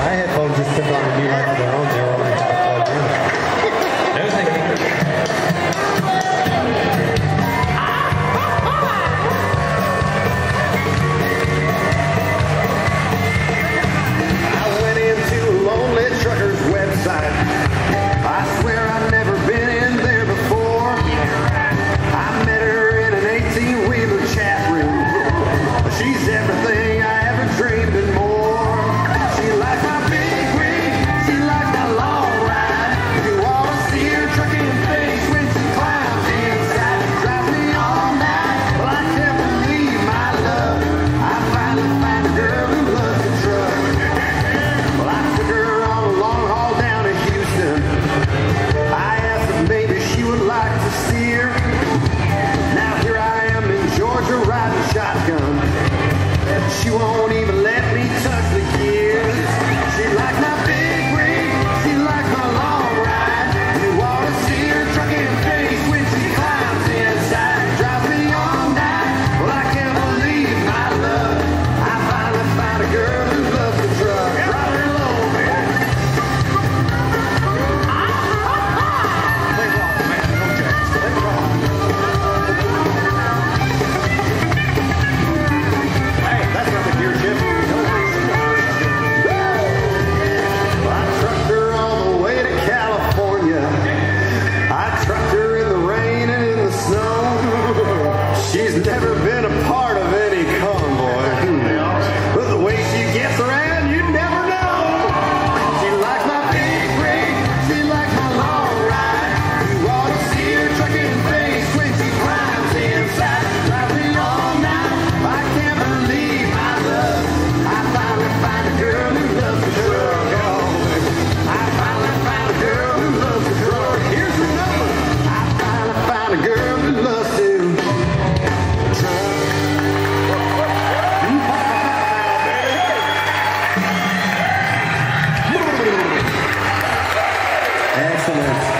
My headphones just took on a new life of their own there when I had it plugged in. No thank you. I went into a Lonely Trucker's website. I swear I've never been in there before. I met her in an 18-wheeler chat room. She's everything I ever dreamed and more. She likes my big rig, she likes my long ride. You ought to see her trucking face when she climbs inside. She drives me all night, well I can't believe my luck. I finally found a girl who loves to truck. Well I took her on a long haul down to Houston. I asked if maybe she would like to see her. Now here I am in Georgia riding shotgun. She won't even let me touch the gears. She likes my big rig, she likes my long ride. You ought to see her trucking face when she climbs inside. Drives me all night, well I can't believe my luck. I finally found a girl who loves to truck. Drop her low, man. Play rock, man, no jazz. Play rock. Hey, that's not the gear shift. I trucked her all the way to California. I trucked her in the rain and in the snow. She's never been a part of any convoy. But the way she gets around, you never know. She likes my big rig, she likes my long ride. You ought to see her trucking face when she climbs inside. Drives me all night, I can't believe my luck. I finally find a girl who loves to truck. I finally find a girl who loves to truck. Here's her number. I finally find a girl who loves to truck. Excellent.